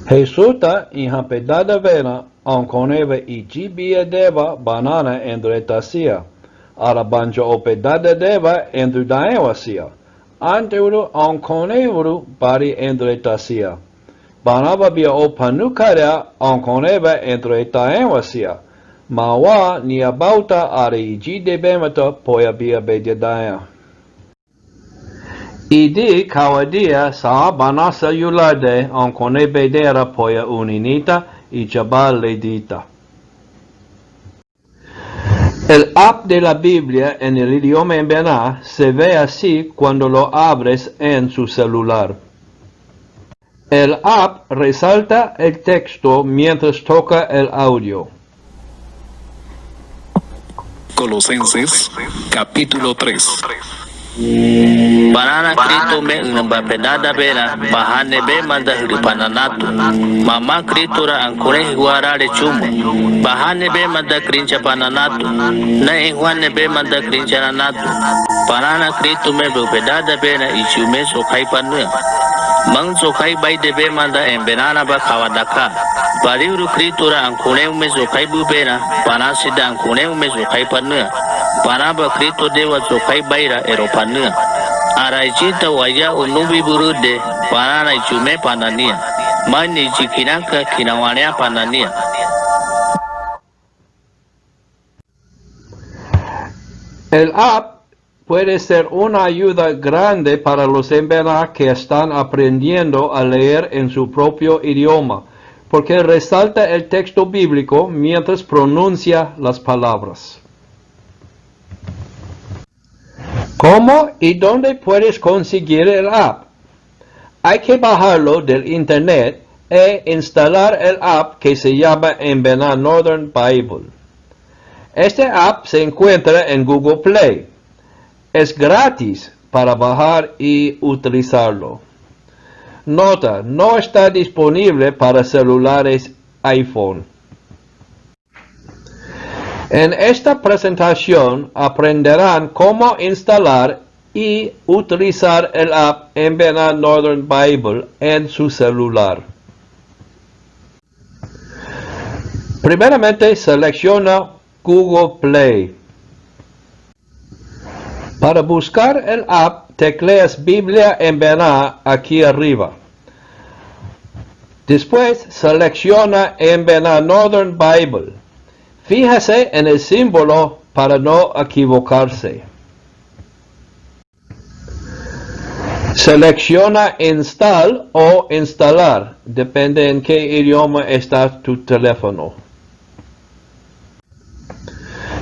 Jesuta inhampedada vena onkoneva ijibia deva banana endretasia. Arabanja opedada deva endrudaewasia. Antevuru onkonevuru bari endretasia. Banaba bia opanukarea onkoneva endretaewasia. Mawa niabauta are ijide bemata poya bia bededaya. Idi kawadia sa banasa yulade onkone bedera poya uninita y chabal ledita. El app de la Biblia en el idioma Embena se ve así cuando lo abres en su celular. El app resalta el texto mientras toca el audio. Colosenses capítulo 3. Banana Krito me ngamba pedada bela bahane be manda hidupananatu mama kritura ankore guarare chumo bahane be manda krincha pananatu na ihwane be manda krincha nanatu banana Krito me be pedada bela ichume so kai panu mang so kai bai de be manda embenana ba kawadaka bariuru kritura ankore me so kai bu bela banasida ankore me so kai panu Panaba Krito dewa sokai baira eropania. Araijita waya unubi burude panana ichume panania. Mani chikinaka kinawania panania. El app puede ser una ayuda grande para los Embena que están aprendiendo a leer en su propio idioma, porque resalta el texto bíblico mientras pronuncia las palabras. ¿Cómo y dónde puedes conseguir el app? Hay que bajarlo del internet e instalar el app que se llama Embena Northern Bible. Este app se encuentra en Google Play. Es gratis para bajar y utilizarlo. Nota, no está disponible para celulares iPhone. En esta presentación aprenderán cómo instalar y utilizar el app Embena Northern Bible en su celular. Primeramente selecciona Google Play. Para buscar el app tecleas Biblia Embena aquí arriba. Después selecciona Embena Northern Bible. Fíjese en el símbolo para no equivocarse. Selecciona Install o Instalar, depende en qué idioma está tu teléfono.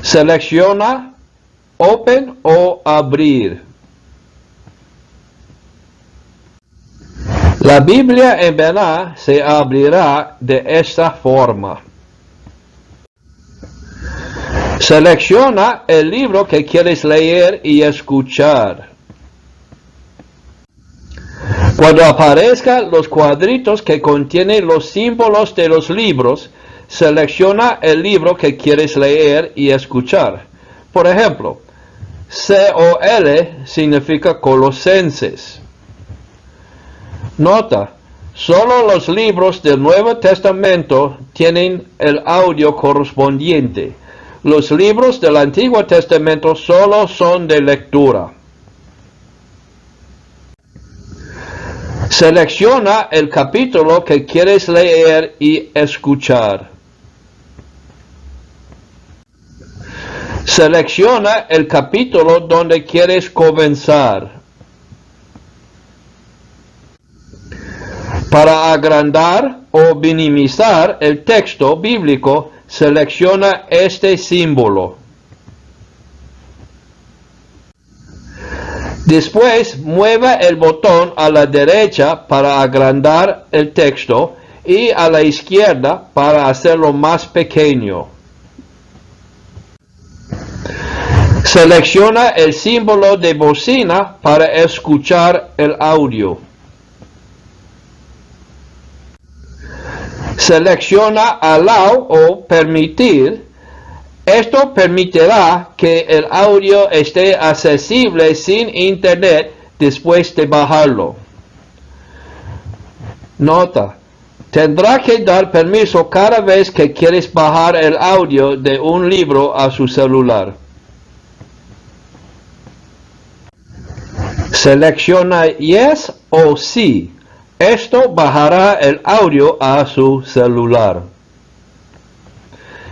Selecciona Open o Abrir. La Biblia Embena se abrirá de esta forma. Selecciona el libro que quieres leer y escuchar. Cuando aparezcan los cuadritos que contienen los símbolos de los libros, selecciona el libro que quieres leer y escuchar. Por ejemplo, COL significa Colosenses. Nota, solo los libros del Nuevo Testamento tienen el audio correspondiente. Los libros del Antiguo Testamento solo son de lectura. Selecciona el capítulo que quieres leer y escuchar. Selecciona el capítulo donde quieres comenzar. Para agrandar o minimizar el texto bíblico, selecciona este símbolo. Después, mueva el botón a la derecha para agrandar el texto y a la izquierda para hacerlo más pequeño. Selecciona el símbolo de bocina para escuchar el audio. Selecciona Allow o Permitir. Esto permitirá que el audio esté accesible sin internet después de bajarlo. Nota, tendrá que dar permiso cada vez que quieres bajar el audio de un libro a su celular. Selecciona Yes o Sí. Esto bajará el audio a su celular.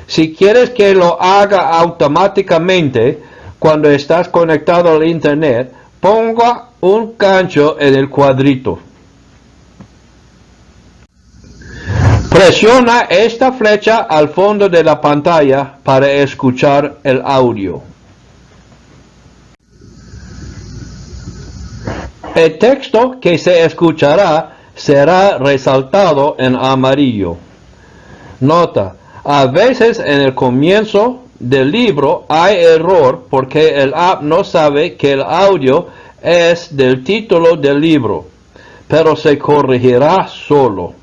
Si quieres que lo haga automáticamente cuando estás conectado al Internet, ponga un gancho en el cuadrito. Presiona esta flecha al fondo de la pantalla para escuchar el audio. El texto que se escuchará será resaltado en amarillo. Nota, a veces en el comienzo del libro hay error porque el app no sabe que el audio es del título del libro, pero se corregirá solo.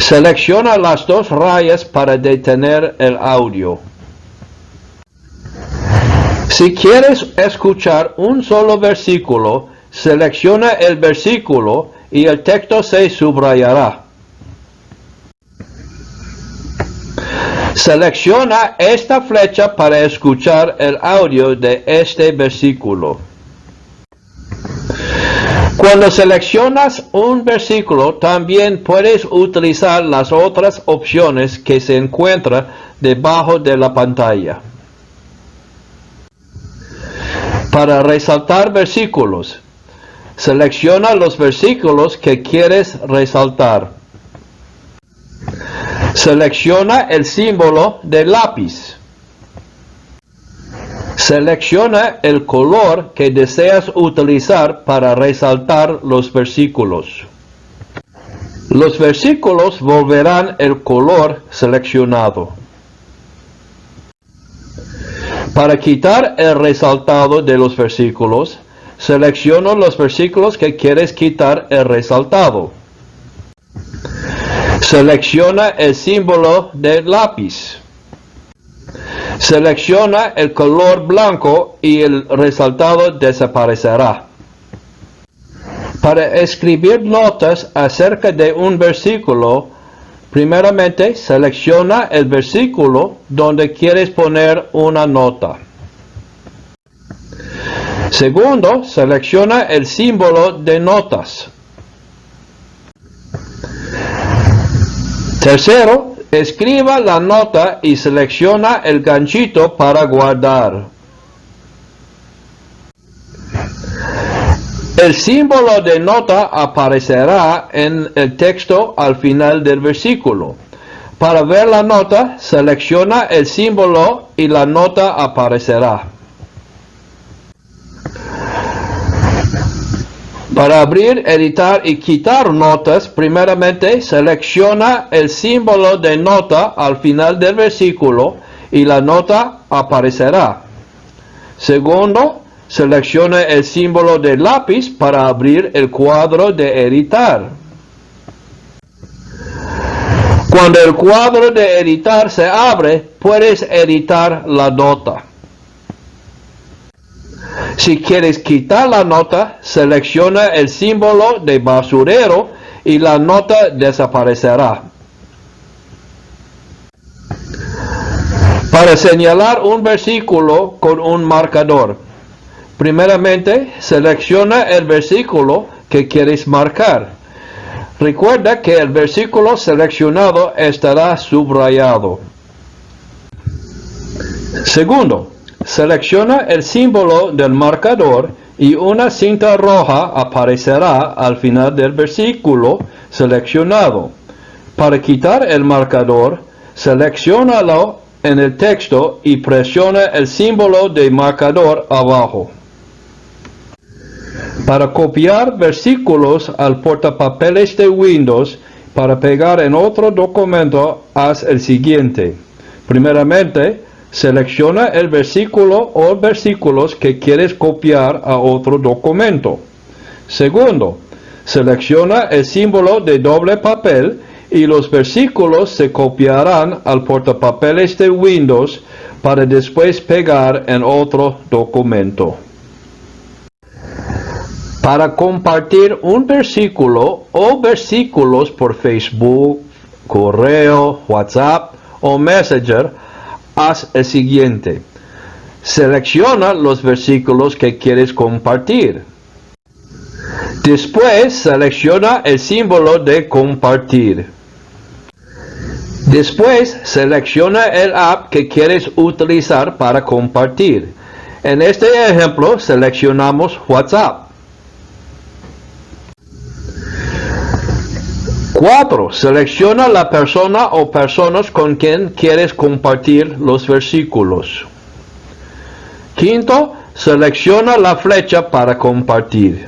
Selecciona las dos rayas para detener el audio. Si quieres escuchar un solo versículo, selecciona el versículo y el texto se subrayará. Selecciona esta flecha para escuchar el audio de este versículo. Cuando seleccionas un versículo, también puedes utilizar las otras opciones que se encuentran debajo de la pantalla. Para resaltar versículos, selecciona los versículos que quieres resaltar. Selecciona el símbolo de lápiz. Selecciona el color que deseas utilizar para resaltar los versículos. Los versículos volverán el color seleccionado. Para quitar el resaltado de los versículos, selecciona los versículos que quieres quitar el resaltado. Selecciona el símbolo de lápiz. Selecciona el color blanco y el resaltado desaparecerá. Para escribir notas acerca de un versículo, primeramente selecciona el versículo donde quieres poner una nota. Segundo, selecciona el símbolo de notas. Tercero, escriba la nota y selecciona el ganchito para guardar. El símbolo de nota aparecerá en el texto al final del versículo. Para ver la nota, selecciona el símbolo y la nota aparecerá. Para abrir, editar y quitar notas, primeramente selecciona el símbolo de nota al final del versículo y la nota aparecerá. Segundo, selecciona el símbolo de lápiz para abrir el cuadro de editar. Cuando el cuadro de editar se abre, puedes editar la nota. Si quieres quitar la nota, selecciona el símbolo de basurero y la nota desaparecerá. Para señalar un versículo con un marcador, primeramente selecciona el versículo que quieres marcar. Recuerda que el versículo seleccionado estará subrayado. Segundo, selecciona el símbolo del marcador y una cinta roja aparecerá al final del versículo seleccionado. Para quitar el marcador, selecciónalo en el texto y presiona el símbolo de marcador abajo. Para copiar versículos al portapapeles de Windows para pegar en otro documento, haz el siguiente. Primeramente, selecciona el versículo o versículos que quieres copiar a otro documento. Segundo, selecciona el símbolo de doble papel y los versículos se copiarán al portapapeles de Windows para después pegar en otro documento. Para compartir un versículo o versículos por Facebook, correo, WhatsApp o Messenger, haz el siguiente. Selecciona los versículos que quieres compartir. Después selecciona el símbolo de compartir. Después selecciona el app que quieres utilizar para compartir. En este ejemplo seleccionamos WhatsApp. 4. Selecciona la persona o personas con quien quieres compartir los versículos. 5. Selecciona la flecha para compartir.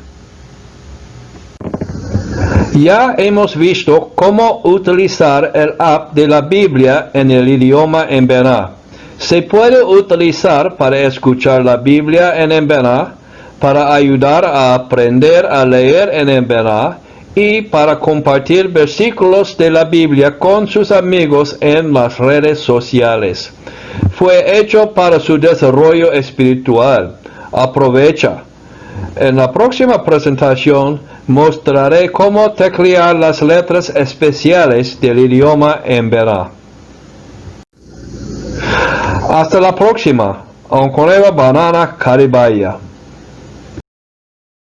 Ya hemos visto cómo utilizar el app de la Biblia en el idioma Emberá. Se puede utilizar para escuchar la Biblia en Emberá, para ayudar a aprender a leer en Emberá y para compartir versículos de la Biblia con sus amigos en las redes sociales. Fue hecho para su desarrollo espiritual. Aprovecha. En la próxima presentación mostraré cómo teclear las letras especiales del idioma Emberá. Hasta la próxima. Onkoneva Banana Karibaya.